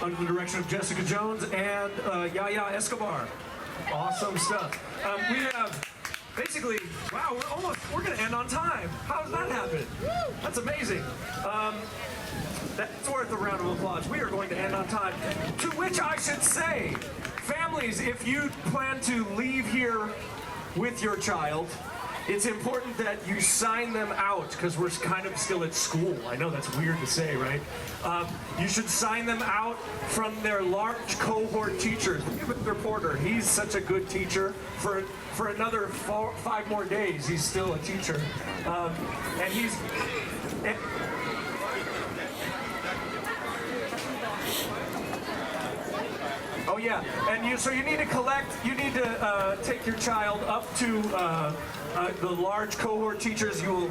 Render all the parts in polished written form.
under the direction of Jessica Jones and Yaya Escobar. Awesome stuff. We have basically, wow, we're gonna end on time. How does that happen? That's amazing. That's worth a round of applause. We are going to end on time. To which I should say, families, if you plan to leave here with your child, it's important that you sign them out because we're kind of still at school. I know that's weird to say, right? You should sign them out from their large cohort teachers. Mr. Porter, he's such a good teacher. For another 5 more days, he's still a teacher. And he's... Oh yeah, and so you need to take your child up to the large cohort teachers. You will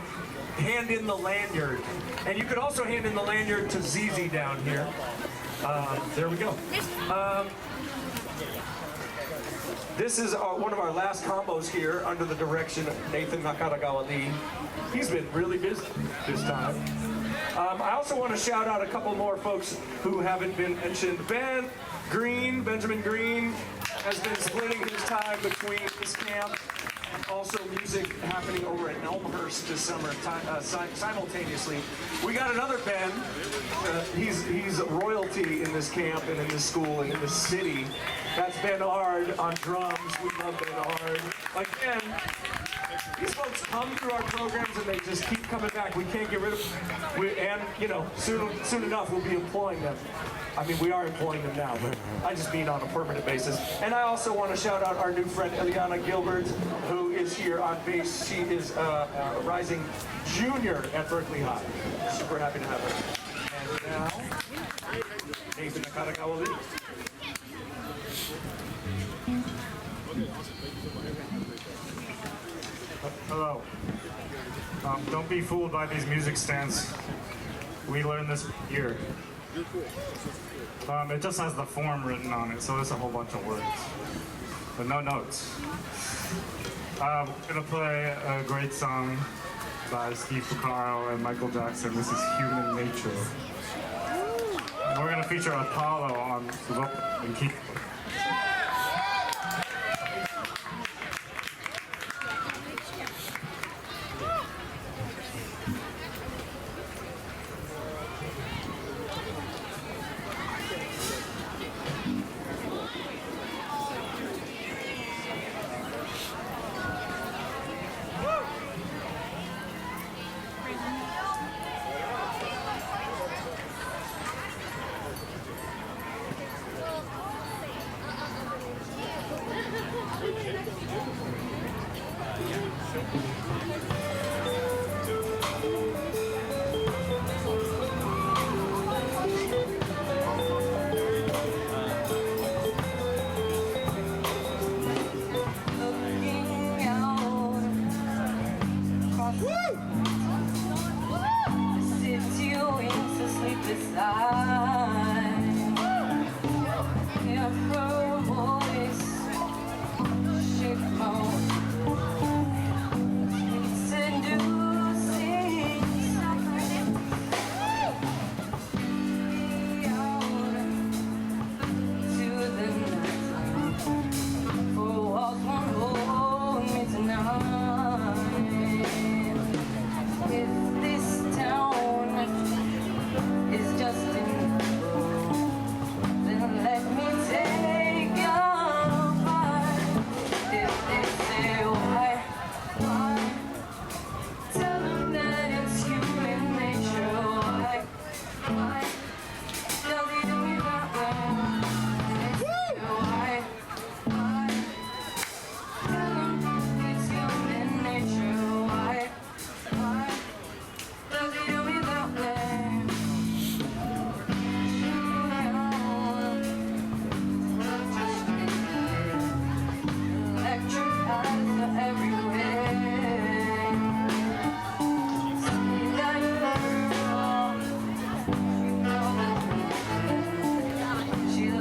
hand in the lanyard. And you could also hand in the lanyard to Zizi down here. There we go. This is one of our last combos here under the direction of Nathan Nakaragawa Lee. He's been really busy this time. I also want to shout out a couple more folks who haven't been mentioned. Benjamin Green has been splitting his time between this camp and also music happening over at Elmhurst this summer simultaneously. We got another Ben. He's royalty in this camp and in this school and in this city. That's Ben Ard on drums. We love Ben Ard. Again, these folks come through our programs and they just keep coming back. We can't get rid of them. And, you know, soon enough we'll be employing them. I mean, we are employing them now, but I just mean on a permanent basis. And I also want to shout out our new friend, Eliana Gilbert, who is here on bass. She is a rising junior at Berkeley High. Super happy to have her. And now, Nathan Nakaragawa Lee. Hello. Don't be fooled by these music stands. We learned this year. It just has the form written on it, so it's a whole bunch of words, but no notes. We're gonna play a great song by Steve Porcaro and Michael Jackson. This is Human Nature. And we're gonna feature Apollo on vocal and keyboard.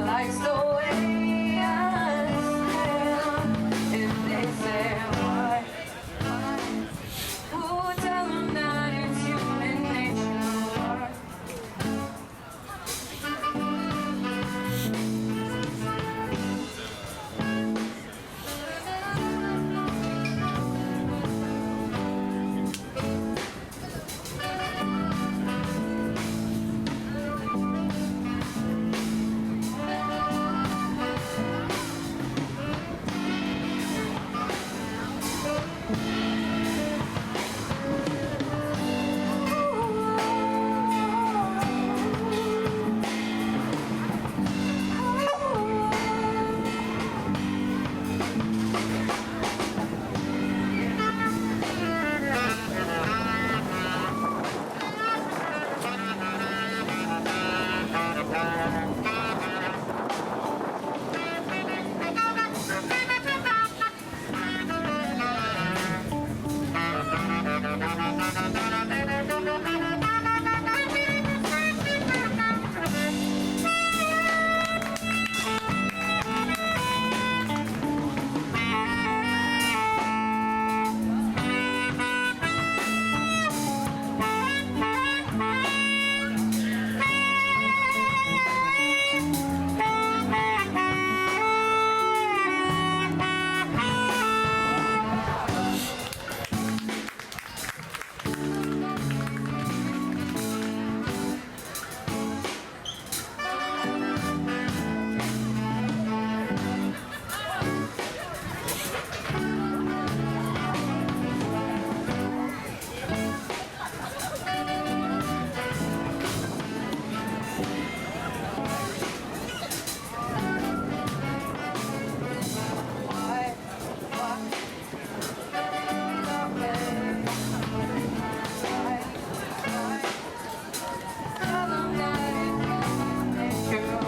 Like so